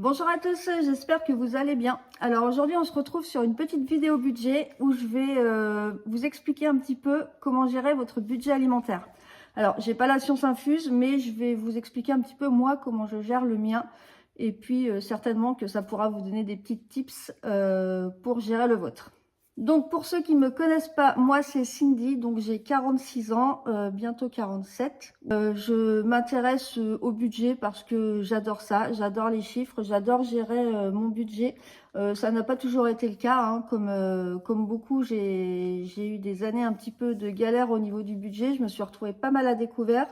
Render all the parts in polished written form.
Bonjour à tous, j'espère que vous allez bien. Alors aujourd'hui on se retrouve sur une petite vidéo budget où je vais vous expliquer un petit peu comment gérer votre budget alimentaire. Alors j'ai pas la science infuse mais je vais vous expliquer un petit peu moi comment je gère le mien et puis certainement que ça pourra vous donner des petits tips pour gérer le vôtre. Donc pour ceux qui ne me connaissent pas, moi c'est Cindy, donc j'ai 46 ans, bientôt 47. Je m'intéresse au budget parce que j'adore ça, j'adore les chiffres, j'adore gérer mon budget. Ça n'a pas toujours été le cas, hein, comme beaucoup, j'ai eu des années un petit peu de galère au niveau du budget. Je me suis retrouvée pas mal à découvert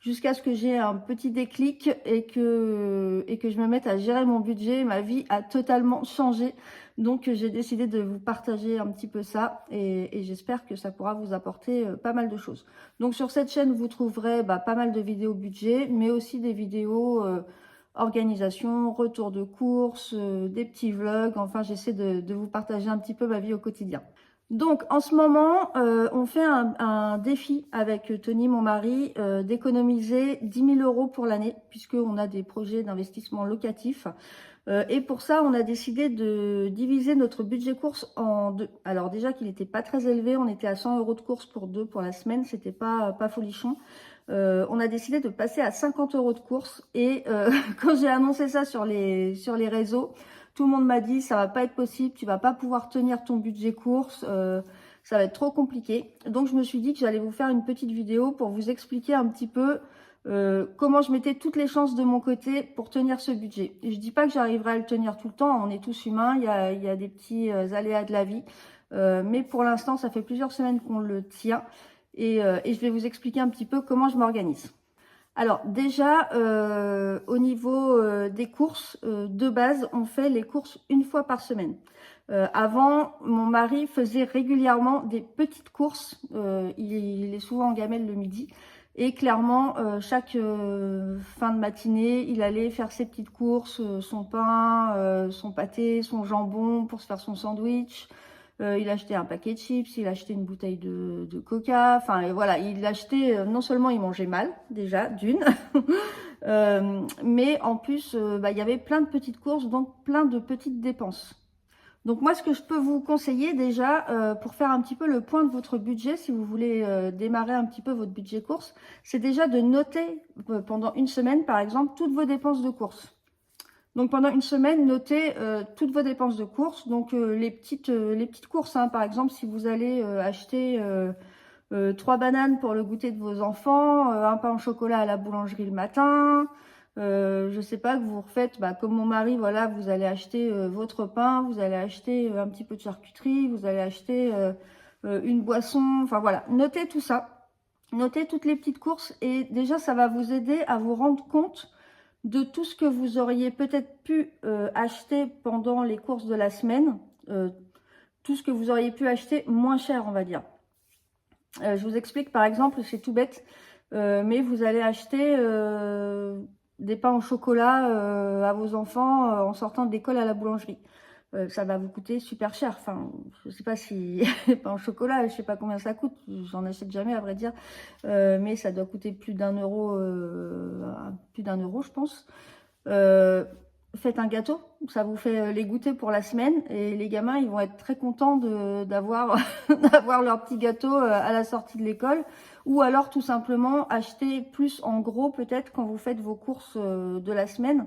jusqu'à ce que j'ai un petit déclic et que je me mette à gérer mon budget. Ma vie a totalement changé. Donc j'ai décidé de vous partager un petit peu ça et j'espère que ça pourra vous apporter pas mal de choses. Donc sur cette chaîne, vous trouverez pas mal de vidéos budget, mais aussi des vidéos organisation, retour de course, des petits vlogs. Enfin, j'essaie de vous partager un petit peu ma vie au quotidien. Donc en ce moment, on fait un défi avec Tony, mon mari, d'économiser 10 000 € pour l'année, puisqu'on a des projets d'investissement locatif. Et pour ça, on a décidé de diviser notre budget course en deux. Alors déjà qu'il n'était pas très élevé, on était à 100 € de course pour deux pour la semaine, c'était pas folichon. On a décidé de passer à 50 € de course. Et quand j'ai annoncé ça sur les réseaux, tout le monde m'a dit ça va pas être possible, tu vas pas pouvoir tenir ton budget course, ça va être trop compliqué. Donc je me suis dit que j'allais vous faire une petite vidéo pour vous expliquer un petit peu comment je mettais toutes les chances de mon côté pour tenir ce budget. Et je dis pas que j'arriverai à le tenir tout le temps, on est tous humains, il y a des petits aléas de la vie. Mais pour l'instant, ça fait plusieurs semaines qu'on le tient et je vais vous expliquer un petit peu comment je m'organise. Alors déjà, au niveau des courses, de base, on fait les courses une fois par semaine. Avant, mon mari faisait régulièrement des petites courses. Il est souvent en gamelle le midi. Et clairement, chaque fin de matinée, il allait faire ses petites courses, son pain, son pâté, son jambon pour se faire son sandwich. Il achetait un paquet de chips, il achetait une bouteille de coca. Enfin, et voilà, il achetait, non seulement il mangeait mal, déjà, d'une, mais en plus, il y avait plein de petites courses, donc plein de petites dépenses. Donc moi, ce que je peux vous conseiller déjà, pour faire un petit peu le point de votre budget, si vous voulez démarrer un petit peu votre budget course, c'est déjà de noter pendant une semaine, par exemple, toutes vos dépenses de course. Donc pendant une semaine, notez toutes vos dépenses de course. Donc les petites courses, hein. Par exemple, si vous allez acheter 3 bananes pour le goûter de vos enfants, un pain au chocolat à la boulangerie le matin. Je sais pas, que vous refaites, comme mon mari, voilà, vous allez acheter votre pain, vous allez acheter un petit peu de charcuterie, vous allez acheter une boisson, enfin voilà, notez tout ça, notez toutes les petites courses et déjà ça va vous aider à vous rendre compte de tout ce que vous auriez peut-être pu acheter pendant les courses de la semaine, tout ce que vous auriez pu acheter moins cher, on va dire. Je vous explique, par exemple, c'est tout bête, mais vous allez acheter des pains au chocolat à vos enfants en sortant de l'école à la boulangerie. Ça va vous coûter super cher. Enfin, je sais pas si les pains au chocolat, je sais pas combien ça coûte. J'en achète jamais, à vrai dire, mais ça doit coûter plus d'1 €, je pense. Faites un gâteau, ça vous fait les goûter pour la semaine et les gamins ils vont être très contents d'avoir d'avoir leur petit gâteau à la sortie de l'école, ou alors tout simplement acheter plus en gros peut-être quand vous faites vos courses de la semaine.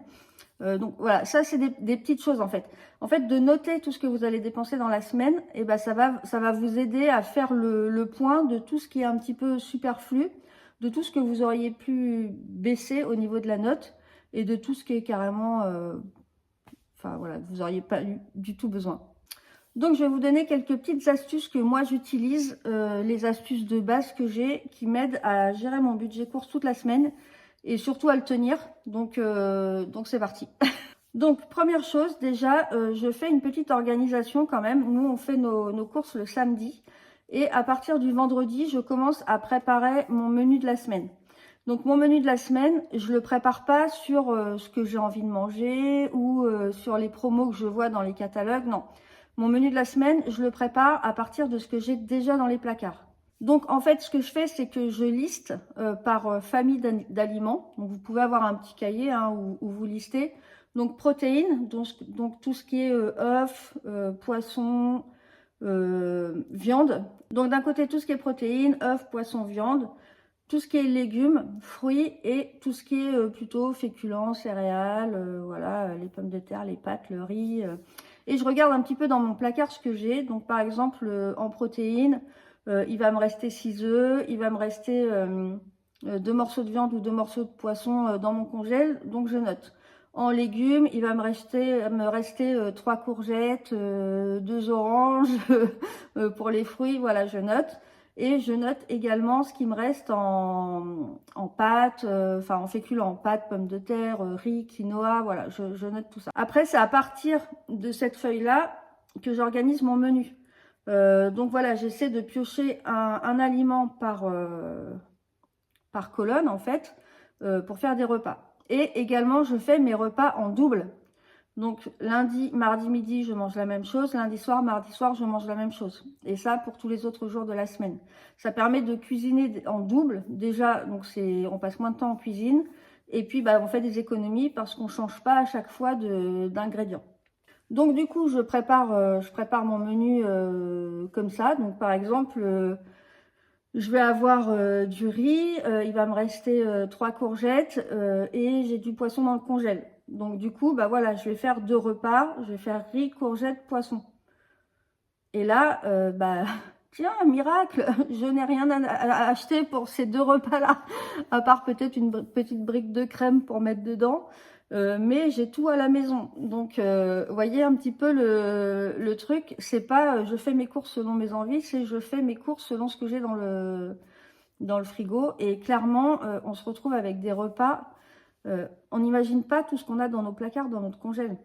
Donc voilà, ça c'est des petites choses en fait. En fait, de noter tout ce que vous allez dépenser dans la semaine, et ça va vous aider à faire le point de tout ce qui est un petit peu superflu, de tout ce que vous auriez pu baisser au niveau de la note et de tout ce qui est carrément, enfin voilà, vous n'auriez pas eu du tout besoin. Donc je vais vous donner quelques petites astuces que moi j'utilise, les astuces de base que j'ai qui m'aident à gérer mon budget course toute la semaine et surtout à le tenir. Donc c'est parti. Donc première chose déjà, je fais une petite organisation quand même. Nous on fait nos courses le samedi et à partir du vendredi, je commence à préparer mon menu de la semaine. Donc mon menu de la semaine, je le prépare pas sur ce que j'ai envie de manger ou sur les promos que je vois dans les catalogues, non. Mon menu de la semaine, je le prépare à partir de ce que j'ai déjà dans les placards. Donc en fait, ce que je fais, c'est que je liste par famille d'aliments. Donc vous pouvez avoir un petit cahier hein, où vous listez Donc protéines, donc tout ce qui est œufs, poissons, viande. Donc d'un côté tout ce qui est protéines, œufs, poissons, viande. Tout ce qui est légumes, fruits et tout ce qui est plutôt féculents, céréales, voilà, les pommes de terre, les pâtes, le riz. Et je regarde un petit peu dans mon placard ce que j'ai. Donc par exemple, en protéines, il va me rester 6 œufs, il va me rester 2 morceaux de viande ou 2 morceaux de poisson dans mon congèle, donc je note. En légumes, il va me rester 3 courgettes, 2 oranges pour les fruits, voilà, je note. Et je note également ce qui me reste en pâtes, enfin en féculents, en pâtes, pommes de terre, riz, quinoa, voilà, je note tout ça. Après, c'est à partir de cette feuille-là que j'organise mon menu. Donc voilà, j'essaie de piocher un aliment par colonne, en fait, pour faire des repas. Et également, je fais mes repas en double. Donc lundi, mardi midi, je mange la même chose. Lundi soir, mardi soir, je mange la même chose. Et ça pour tous les autres jours de la semaine. Ça permet de cuisiner en double. Déjà, donc on passe moins de temps en cuisine. Et puis, on fait des économies parce qu'on ne change pas à chaque fois d'ingrédients. Donc du coup, je prépare mon menu comme ça. Donc par exemple, je vais avoir du riz. Il va me rester 3 courgettes et j'ai du poisson dans le congèle. Donc du coup, voilà, je vais faire 2 repas. Je vais faire riz, courgette, poisson. Et là, tiens, miracle, je n'ai rien à acheter pour ces 2 repas-là, à part peut-être une petite brique de crème pour mettre dedans. Mais j'ai tout à la maison. Donc, voyez un petit peu le truc. C'est pas je fais mes courses selon mes envies, c'est je fais mes courses selon ce que j'ai dans le frigo. Et clairement, on se retrouve avec des repas. On n'imagine pas tout ce qu'on a dans nos placards, dans notre congèle.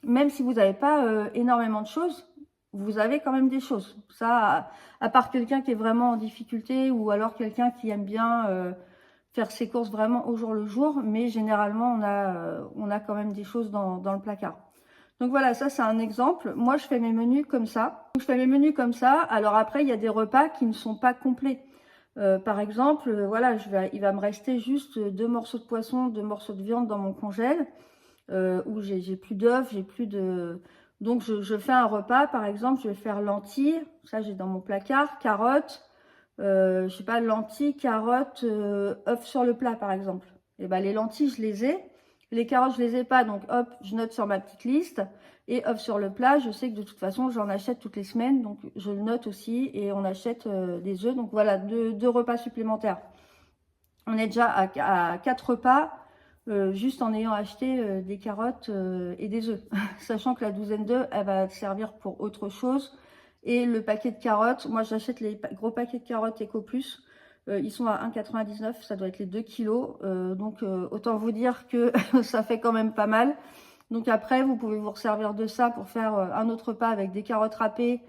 Même si vous n'avez pas énormément de choses, vous avez quand même des choses. Ça, à part quelqu'un qui est vraiment en difficulté ou alors quelqu'un qui aime bien faire ses courses vraiment au jour le jour, mais généralement, on a quand même des choses dans le placard. Donc voilà, ça c'est un exemple. Moi, je fais mes menus comme ça. Je fais mes menus comme ça. Alors après, il y a des repas qui ne sont pas complets. Par exemple, voilà, il va me rester juste 2 morceaux de poisson, 2 morceaux de viande dans mon congèle. Où j'ai plus d'œufs, j'ai plus de... Donc je fais un repas, par exemple, je vais faire lentilles, ça j'ai dans mon placard, carottes, je sais pas, lentilles, carottes, œufs sur le plat par exemple. Et les lentilles je les ai, les carottes je les ai pas, donc hop, je note sur ma petite liste. Et œufs sur le plat, je sais que de toute façon j'en achète toutes les semaines, donc je le note aussi et on achète des œufs. Donc voilà, 2 repas supplémentaires. On est déjà à 4 repas. Juste en ayant acheté des carottes et des œufs. Sachant que la douzaine d'œufs, elle va servir pour autre chose. Et le paquet de carottes, moi j'achète les gros paquets de carottes Eco Plus. Ils sont à 1,99 €, ça doit être les 2 kilos. Donc autant vous dire que ça fait quand même pas mal. Donc après, vous pouvez vous resservir de ça pour faire un autre repas avec des carottes râpées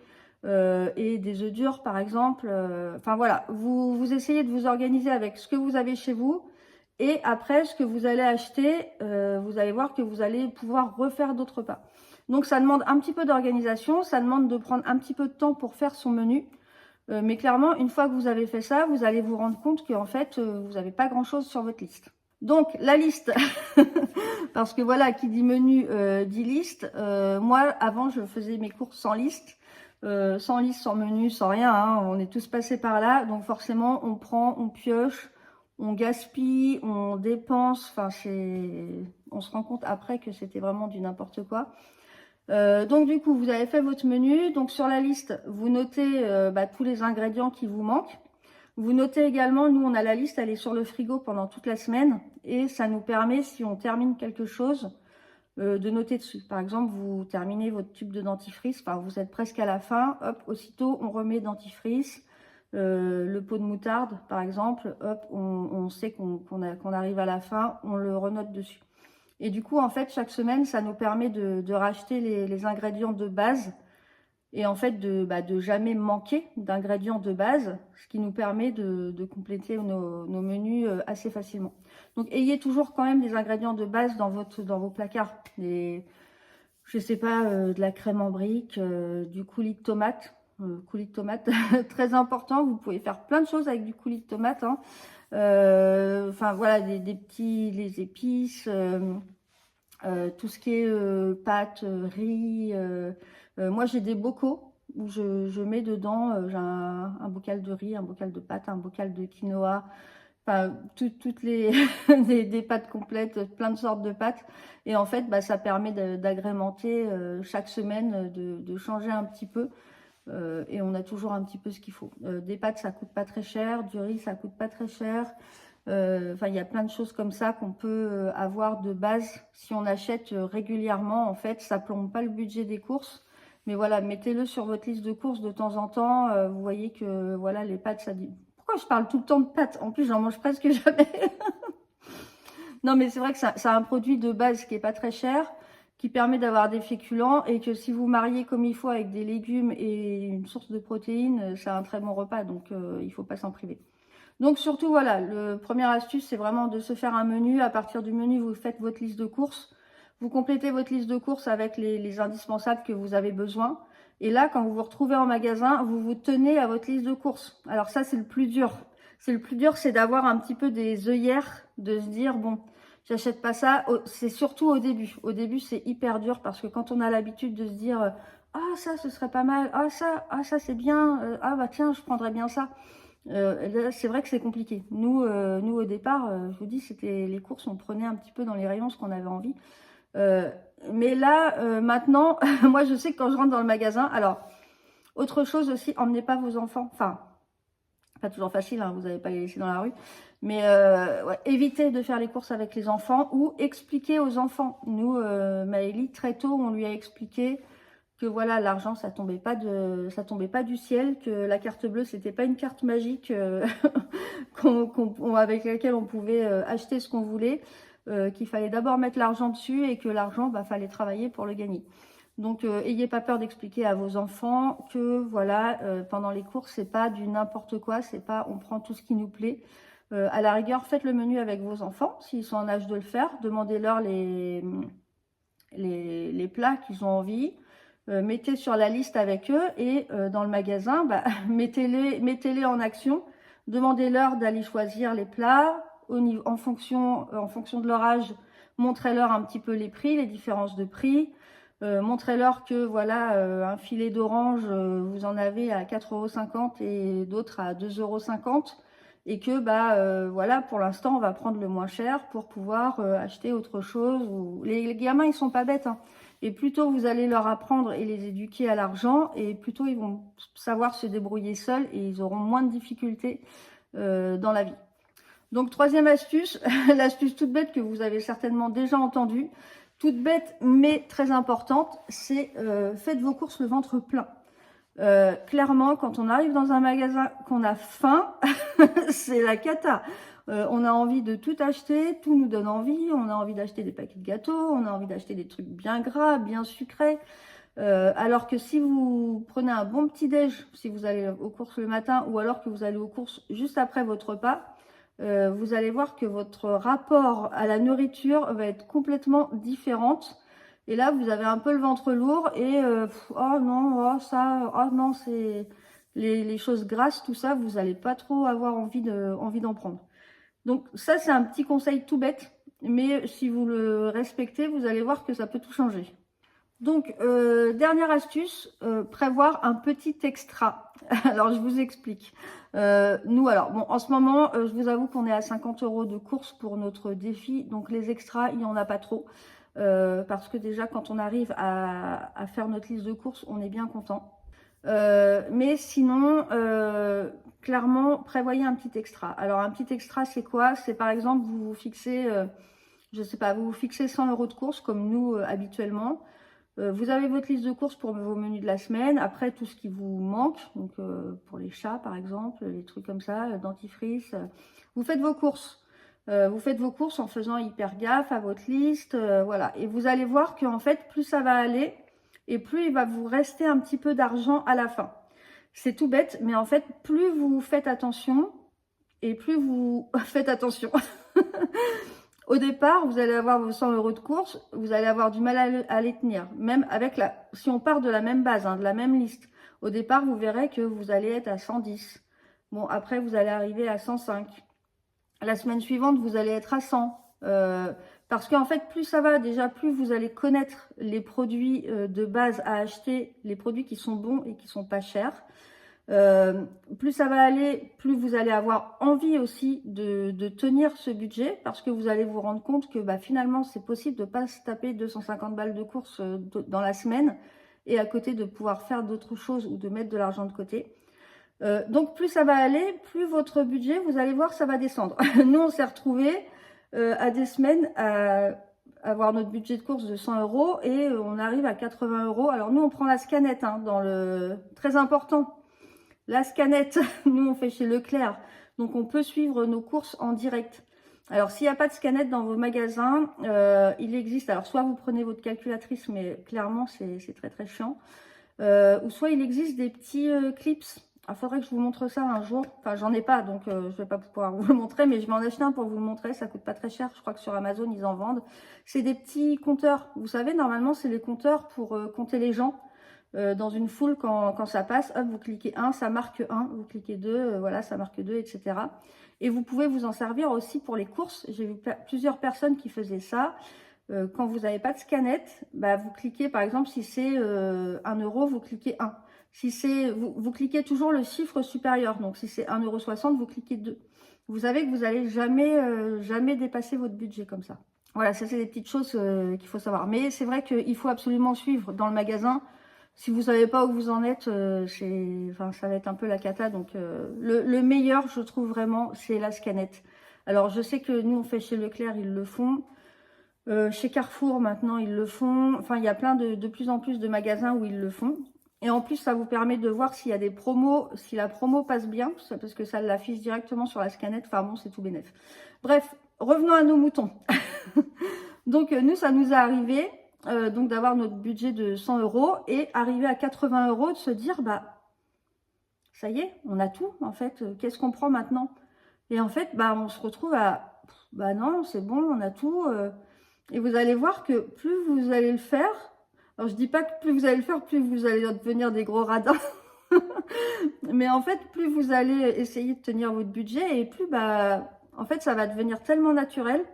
et des œufs durs par exemple. Enfin voilà, vous essayez de vous organiser avec ce que vous avez chez vous. Et après, ce que vous allez acheter, vous allez voir que vous allez pouvoir refaire d'autres repas. Donc, ça demande un petit peu d'organisation, ça demande de prendre un petit peu de temps pour faire son menu. Mais clairement, une fois que vous avez fait ça, vous allez vous rendre compte qu'en fait, vous n'avez pas grand-chose sur votre liste. Donc, la liste, parce que voilà, qui dit menu, dit liste. Moi, avant, je faisais mes courses sans liste. Sans liste, sans menu, sans rien. Hein. On est tous passés par là. Donc, forcément, on prend, on pioche. On gaspille, on dépense, enfin on se rend compte après que c'était vraiment du n'importe quoi. Donc du coup, vous avez fait votre menu. Donc sur la liste, vous notez tous les ingrédients qui vous manquent. Vous notez également, nous on a la liste, elle est sur le frigo pendant toute la semaine. Et ça nous permet, si on termine quelque chose, de noter dessus. Par exemple, vous terminez votre tube de dentifrice, enfin vous êtes presque à la fin, hop, aussitôt on remet dentifrice. Le pot de moutarde par exemple, hop, on sait qu'on arrive à la fin, on le renote dessus. Et du coup en fait chaque semaine ça nous permet de racheter les ingrédients de base et en fait de jamais manquer d'ingrédients de base, ce qui nous permet de compléter nos menus assez facilement. Donc ayez toujours quand même des ingrédients de base dans vos placards. Je sais pas, de la crème en brique, du coulis de tomate. Coulis de tomate, très important. Vous pouvez faire plein de choses avec du coulis de tomate. Hein. Enfin voilà, les épices, Tout ce qui est pâtes, riz. Moi, j'ai des bocaux où je mets dedans, j'ai un bocal de riz, un bocal de pâtes, un bocal de quinoa. Enfin, toutes les des pâtes complètes, plein de sortes de pâtes. Et en fait, bah, ça permet d'agrémenter chaque semaine, de changer un petit peu. Et on a toujours un petit peu ce qu'il faut. Des pâtes, ça coûte pas très cher. Du riz, ça coûte pas très cher. Enfin, il y a plein de choses comme ça qu'on peut avoir de base. Si on achète régulièrement, en fait, ça plombe pas le budget des courses. Mais voilà, mettez-le sur votre liste de courses de temps en temps. Vous voyez que voilà, les pâtes, ça dit... Pourquoi je parle tout le temps de pâtes? En plus, j'en mange presque jamais. Non, mais c'est vrai que c'est un produit de base qui est pas très cher, qui permet d'avoir des féculents et que si vous mariez comme il faut avec des légumes et une source de protéines, c'est un très bon repas. Donc, il faut pas s'en priver. Donc surtout, voilà, le première astuce, c'est vraiment de se faire un menu. À partir du menu, vous faites votre liste de courses. Vous complétez votre liste de courses avec les indispensables que vous avez besoin. Et là, quand vous vous retrouvez en magasin, vous vous tenez à votre liste de courses. Alors ça, c'est le plus dur. C'est le plus dur, c'est d'avoir un petit peu des œillères, de se dire, bon, j'achète pas ça. C'est surtout au début. Au début, c'est hyper dur parce que quand on a l'habitude de se dire, ah ça, ce serait pas mal. Ah ça, c'est bien. Ah bah tiens, je prendrais bien ça. C'est vrai que c'est compliqué. Nous, au départ, je vous dis, c'était les courses, on prenait un petit peu dans les rayons ce qu'on avait envie. Euh, mais là, maintenant, moi, je sais que quand je rentre dans le magasin, alors, autre chose aussi, emmenez pas vos enfants. Enfin, pas toujours facile, hein, vous n'allez pas les laisser dans la rue. Mais ouais, évitez de faire les courses avec les enfants ou expliquer aux enfants. Nous, Maëlie, très tôt, on lui a expliqué que voilà, l'argent, ça tombait pas du ciel, que la carte bleue, c'était pas une carte magique avec laquelle on pouvait acheter ce qu'on voulait, qu'il fallait d'abord mettre l'argent dessus et que l'argent, bah, fallait travailler pour le gagner. Donc, ayez pas peur d'expliquer à vos enfants que voilà, pendant les courses, c'est pas du n'importe quoi, c'est pas on prend tout ce qui nous plaît. À la rigueur, faites le menu avec vos enfants, s'ils sont en âge de le faire, demandez-leur les plats qu'ils ont envie. Mettez sur la liste avec eux et dans le magasin, bah, mettez-les en action. Demandez-leur d'aller choisir les plats en fonction de leur âge. Montrez-leur un petit peu les prix, les différences de prix. Montrez-leur que voilà, un filet d'orange, vous en avez à 4,50 € et d'autres à 2,50 € et que bah voilà, pour l'instant, on va prendre le moins cher pour pouvoir acheter autre chose. Les gamins, ils sont pas bêtes, hein. Et plus tôt vous allez leur apprendre et les éduquer à l'argent, et plus tôt ils vont savoir se débrouiller seuls et ils auront moins de difficultés dans la vie. Donc troisième astuce, l'astuce toute bête que vous avez certainement déjà entendue, toute bête mais très importante, c'est faites vos courses le ventre plein. Clairement, quand on arrive dans un magasin, qu'on a faim, c'est la cata. On a envie de tout acheter, tout nous donne envie. On a envie d'acheter des paquets de gâteaux, on a envie d'acheter des trucs bien gras, bien sucrés. Alors que si vous prenez un bon petit-déj, si vous allez aux courses le matin ou alors que vous allez aux courses juste après votre repas, vous allez voir que votre rapport à la nourriture va être complètement différente. Et là, vous avez un peu le ventre lourd et oh non, oh ça, oh non, c'est les choses grasses, tout ça, vous n'allez pas trop avoir envie d'en prendre. Donc ça, c'est un petit conseil tout bête, mais si vous le respectez, vous allez voir que ça peut tout changer. Donc, dernière astuce, prévoir un petit extra. Alors, je vous explique. Nous, alors, bon, en ce moment, je vous avoue qu'on est à 50 € de course pour notre défi. Donc, les extras, il n'y en a pas trop. Parce que déjà, quand on arrive à faire notre liste de courses, on est bien content. Mais sinon, clairement, prévoyez un petit extra. Alors, un petit extra, c'est quoi? C'est par exemple, vous vous fixez, je sais pas, vous vous fixez 100 € de course, comme nous, habituellement. Vous avez votre liste de courses pour vos menus de la semaine. Après, tout ce qui vous manque, donc pour les chats, par exemple, les trucs comme ça, dentifrice. Vous faites vos courses. Vous faites vos courses en faisant hyper gaffe à votre liste. Voilà. Et vous allez voir qu'en fait, plus ça va aller et plus il va vous rester un petit peu d'argent à la fin. C'est tout bête, mais en fait, plus vous faites attention et plus vous faites attention. Au départ, vous allez avoir vos 100 € de course, vous allez avoir du mal à les tenir. Même avec si on part de la même base, hein, de la même liste. Au départ, vous verrez que vous allez être à 110. Bon, après, vous allez arriver à 105. La semaine suivante, vous allez être à 100. Parce qu'en fait, plus ça va, déjà, plus vous allez connaître les produits de base à acheter, les produits qui sont bons et qui sont pas chers. Plus ça va aller, plus vous allez avoir envie aussi de tenir ce budget, parce que vous allez vous rendre compte que finalement, c'est possible de ne pas se taper 250 balles de course dans la semaine, et à côté de pouvoir faire d'autres choses ou de mettre de l'argent de côté. Donc plus ça va aller, plus votre budget, vous allez voir, ça va descendre. Nous, on s'est retrouvés à des semaines à avoir notre budget de course de 100 € et on arrive à 80 €. Alors nous, on prend la scanette, hein, très important. La scanette, nous, on fait chez Leclerc. Donc, on peut suivre nos courses en direct. Alors, s'il n'y a pas de scanette dans vos magasins, il existe... Alors, soit vous prenez votre calculatrice, mais clairement, c'est très, très chiant. Ou soit il existe des petits clips. Il faudrait que je vous montre ça un jour. Enfin, j'en ai pas, donc je ne vais pas pouvoir vous le montrer, mais je vais en acheter un pour vous le montrer. Ça coûte pas très cher. Je crois que sur Amazon, ils en vendent. C'est des petits compteurs. Vous savez, normalement, c'est les compteurs pour compter les gens. Dans une foule, quand ça passe, hop, vous cliquez 1, ça marque 1. Vous cliquez 2, voilà, ça marque 2, etc. Et vous pouvez vous en servir aussi pour les courses. J'ai vu plusieurs personnes qui faisaient ça. Quand vous n'avez pas de scanette, vous cliquez, par exemple, si c'est 1 €, vous cliquez 1. Si c'est, vous cliquez toujours le chiffre supérieur. Donc, si c'est 1,60 €, vous cliquez 2. Vous savez que vous n'allez jamais dépasser votre budget comme ça. Voilà, ça, c'est des petites choses qu'il faut savoir. Mais c'est vrai qu'il faut absolument suivre dans le magasin. Si vous savez pas où vous en êtes, ça va être un peu la cata. Donc, le meilleur, je trouve vraiment, c'est la scanette. Alors, je sais que nous, on fait chez Leclerc, ils le font. Chez Carrefour, maintenant, ils le font. Enfin, il y a plein de plus en plus de magasins où ils le font. Et en plus, ça vous permet de voir s'il y a des promos, si la promo passe bien, parce que ça l'affiche directement sur la scanette. Enfin bon, c'est tout bénef. Bref, revenons à nos moutons. Donc, nous, ça nous est arrivé donc d'avoir notre budget de 100 € et arriver à 80 €, de se dire, ça y est, on a tout, en fait. Qu'est-ce qu'on prend maintenant? Et en fait, on se retrouve à, non, c'est bon, on a tout. Et vous allez voir que plus vous allez le faire, alors je dis pas que plus vous allez le faire, plus vous allez devenir des gros radins. Mais en fait, plus vous allez essayer de tenir votre budget et plus, en fait, ça va devenir tellement naturel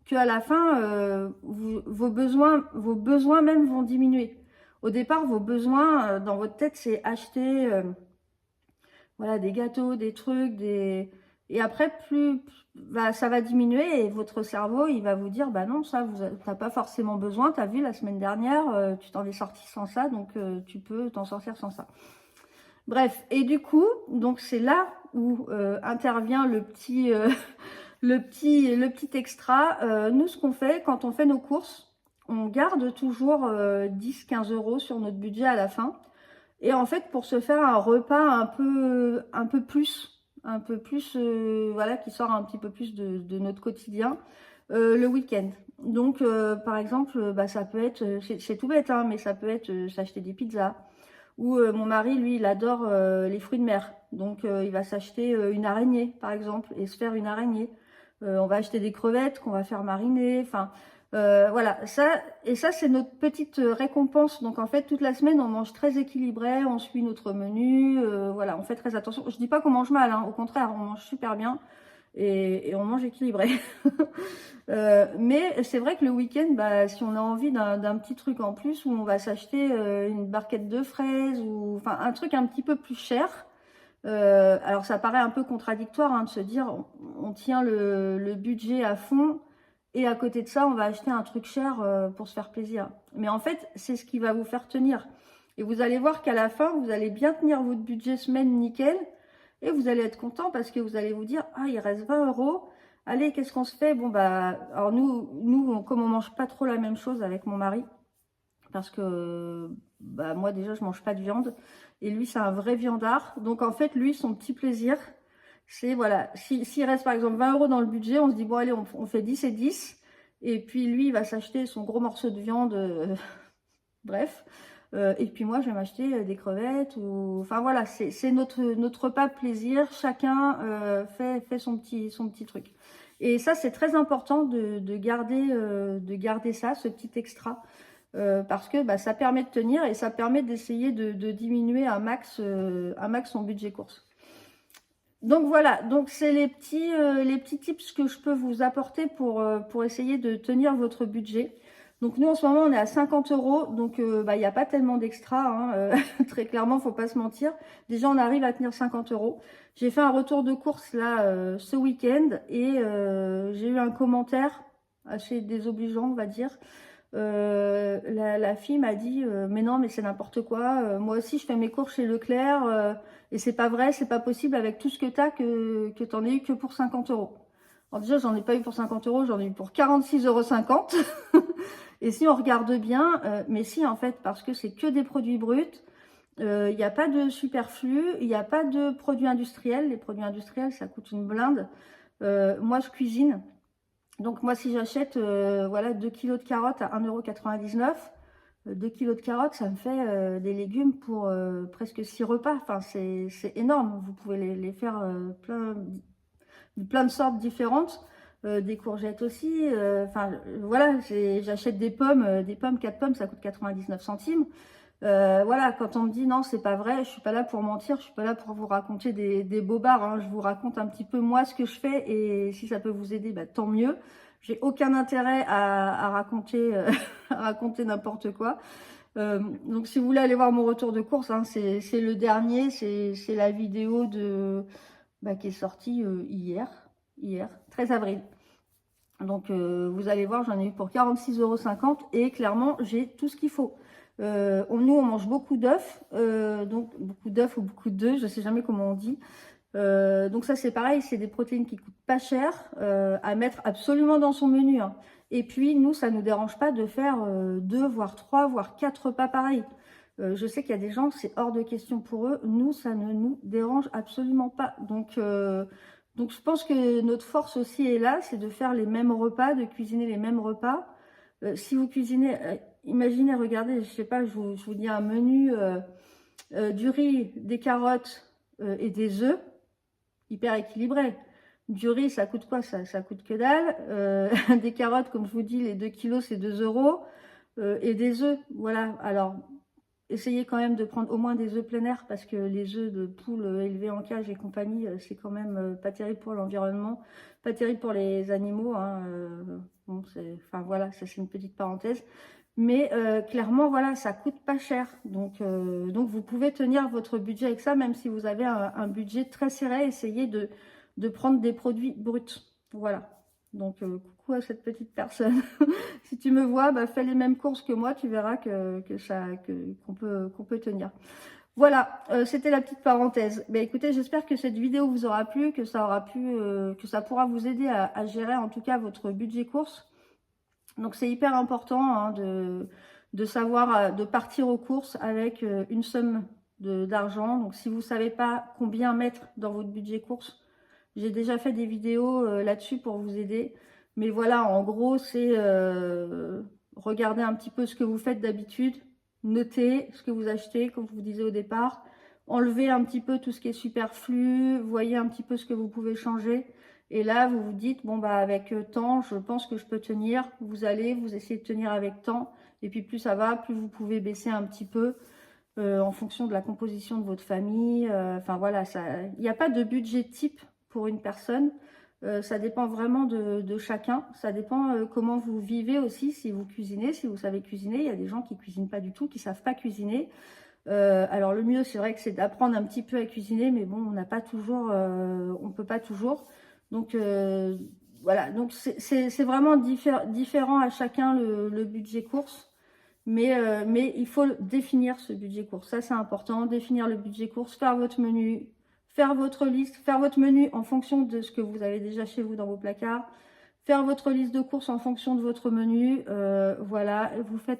qu'à la fin, vos besoins même vont diminuer. Au départ, vos besoins, dans votre tête, c'est acheter voilà, des gâteaux, des trucs, et après, plus ça va diminuer et votre cerveau, il va vous dire, non, ça, tu n'as pas forcément besoin. Tu as vu, la semaine dernière, tu t'en es sorti sans ça, donc tu peux t'en sortir sans ça. Bref, et du coup, donc c'est là où intervient le petit... le petit extra. Nous, ce qu'on fait, quand on fait nos courses, on garde toujours 10-15 € sur notre budget à la fin. Et en fait, pour se faire un repas un peu plus, voilà, qui sort un petit peu plus de notre quotidien, le week-end. Donc, par exemple, ça peut être, c'est tout bête, hein, mais ça peut être s'acheter des pizzas. Ou mon mari, lui, il adore les fruits de mer. Donc, il va s'acheter une araignée, par exemple, et se faire une araignée. On va acheter des crevettes qu'on va faire mariner. Enfin, voilà. Ça, c'est notre petite récompense. Donc, en fait, toute la semaine, on mange très équilibré. On suit notre menu. Voilà, on fait très attention. Je dis pas qu'on mange mal, hein. Au contraire, on mange super bien. Et on mange équilibré. Mais c'est vrai que le week-end, si on a envie d'un petit truc en plus, où on va s'acheter une barquette de fraises, ou enfin un truc un petit peu plus cher. Alors ça paraît un peu contradictoire, hein, de se dire on tient le budget à fond et à côté de ça on va acheter un truc cher pour se faire plaisir. Mais en fait c'est ce qui va vous faire tenir. Et vous allez voir qu'à la fin vous allez bien tenir votre budget semaine nickel. Et vous allez être content parce que vous allez vous dire, il reste 20 €. Allez, qu'est-ce qu'on se fait? Bon, alors nous, comme on mange pas trop la même chose avec mon mari, parce que, moi déjà, je mange pas de viande. Et lui, c'est un vrai viandard. Donc, en fait, lui, son petit plaisir, c'est, voilà, s'il reste par exemple 20 € dans le budget, on se dit, bon, allez, on fait 10 et 10. Et puis, lui, il va s'acheter son gros morceau de viande, bref. Et puis moi, je vais m'acheter des crevettes. Enfin voilà, c'est notre repas plaisir. Chacun fait son petit truc. Et ça, c'est très important de garder ça, ce petit extra. Parce que ça permet de tenir et ça permet d'essayer de diminuer un max son budget course. Donc voilà, donc c'est les petits tips que je peux vous apporter pour essayer de tenir votre budget. Donc nous en ce moment on est à 50 euros, donc bah, il n'y a pas tellement d'extra, hein, très clairement, faut pas se mentir. Déjà on arrive à tenir 50 euros. J'ai fait un retour de course là ce week-end et j'ai eu un commentaire assez désobligeant on va dire. La fille m'a dit mais non mais c'est n'importe quoi, moi aussi je fais mes courses chez Leclerc et c'est pas vrai, c'est pas possible avec tout ce que t'as que t'en aies eu que pour 50 euros. Alors déjà j'en ai pas eu pour 50 euros, j'en ai eu pour 46,50 €. Et si on regarde bien, mais si en fait parce que c'est que des produits bruts, il n'y a pas de superflu, il n'y a pas de produits industriels. Les produits industriels ça coûte une blinde. Moi je cuisine. Donc moi, si j'achète voilà, 2 kilos de carottes à 1,99 €, 2 kilos de carottes, ça me fait des légumes pour presque 6 repas. Enfin, c'est énorme. Vous pouvez les faire plein de sortes différentes. Des courgettes aussi. Enfin, voilà, j'achète des pommes, 4 pommes, ça coûte 99 centimes. Voilà, quand on me dit non, c'est pas vrai, je suis pas là pour mentir, je suis pas là pour vous raconter des bobards, hein. Je vous raconte un petit peu moi ce que je fais et si ça peut vous aider, bah, tant mieux. J'ai aucun intérêt à raconter, à raconter n'importe quoi. Donc si vous voulez aller voir mon retour de course, hein, c'est le dernier, c'est la vidéo bah, qui est sortie hier, 13 avril. Donc vous allez voir, j'en ai eu pour 46,50 € et clairement j'ai tout ce qu'il faut. Nous on mange beaucoup d'œufs, donc beaucoup d'œufs ou beaucoup d'œufs, je sais jamais comment on dit. Donc ça c'est pareil, c'est des protéines qui coûtent pas cher à mettre absolument dans son menu, hein. Et puis nous ça nous dérange pas de faire 2 voire 3 voire 4 repas pareils. Je sais qu'il y a des gens c'est hors de question pour eux, nous ça ne nous dérange absolument pas. Donc je pense que notre force aussi est là, c'est de faire les mêmes repas, de cuisiner les mêmes repas. Si vous cuisinez, imaginez, regardez, je sais pas, je vous dis un menu du riz, des carottes et des œufs, hyper équilibré. Du riz, ça coûte quoi? Ça coûte que dalle. Des carottes, comme je vous dis, les 2 kilos, c'est 2 €. Et des œufs, voilà. Alors, essayez quand même de prendre au moins des œufs plein air parce que les œufs de poules élevés en cage et compagnie, c'est quand même pas terrible pour l'environnement, pas terrible pour les animaux, hein. Bon, enfin voilà, ça c'est une petite parenthèse. Mais clairement, voilà, ça coûte pas cher. Donc vous pouvez tenir votre budget avec ça, même si vous avez un budget très serré. Essayez de prendre des produits bruts. Voilà. Donc coucou à cette petite personne. Si tu me vois, bah, fais les mêmes courses que moi, tu verras qu'on peut tenir. Voilà, c'était la petite parenthèse. Mais écoutez, j'espère que cette vidéo vous aura plu, que ça pourra vous aider à gérer en tout cas votre budget course. Donc c'est hyper important, hein, de savoir, de partir aux courses avec une somme d'argent. Donc si vous ne savez pas combien mettre dans votre budget course, j'ai déjà fait des vidéos là-dessus pour vous aider. Mais voilà, en gros, c'est regarder un petit peu ce que vous faites d'habitude, noter ce que vous achetez, comme je vous disais au départ, enlever un petit peu tout ce qui est superflu, voyez un petit peu ce que vous pouvez changer. Et là, vous vous dites, bon, bah avec temps, je pense que je peux tenir. Vous essayez de tenir avec temps. Et puis plus ça va, plus vous pouvez baisser un petit peu en fonction de la composition de votre famille. Enfin voilà, il n'y a pas de budget type pour une personne. Ça dépend vraiment de chacun. Ça dépend comment vous vivez aussi, si vous cuisinez, si vous savez cuisiner. Il y a des gens qui cuisinent pas du tout, qui savent pas cuisiner. Alors le mieux, c'est vrai que c'est d'apprendre un petit peu à cuisiner, mais bon, on n'a pas toujours, on peut pas toujours. Donc voilà, donc c'est vraiment différent à chacun le budget course. Mais il faut définir ce budget course. Ça, c'est important. Définir le budget course, faire votre menu, faire votre liste, faire votre menu en fonction de ce que vous avez déjà chez vous dans vos placards. Faire votre liste de courses en fonction de votre menu. Voilà,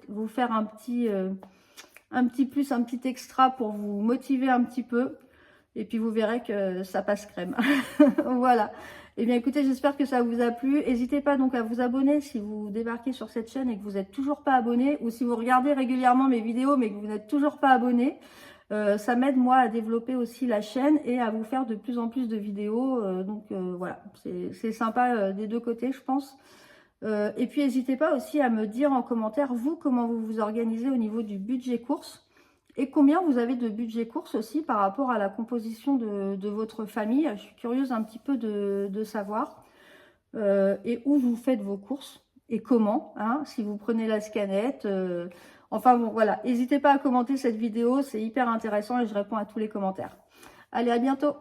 vous faire un petit plus, un petit extra pour vous motiver un petit peu. Et puis, vous verrez que ça passe crème. Voilà. Eh bien, écoutez, j'espère que ça vous a plu. N'hésitez pas donc à vous abonner si vous débarquez sur cette chaîne et que vous n'êtes toujours pas abonné. Ou si vous regardez régulièrement mes vidéos mais que vous n'êtes toujours pas abonné. Ça m'aide, moi, à développer aussi la chaîne et à vous faire de plus en plus de vidéos. Voilà, c'est sympa des deux côtés, je pense. Et puis, n'hésitez pas aussi à me dire en commentaire, vous, comment vous vous organisez au niveau du budget course. Et combien vous avez de budget course aussi par rapport à la composition de votre famille. Je suis curieuse un petit peu de savoir. Et où vous faites vos courses et comment, hein, si vous prenez la scanette. Enfin bon, voilà. N'hésitez pas à commenter cette vidéo, c'est hyper intéressant et je réponds à tous les commentaires. Allez, à bientôt!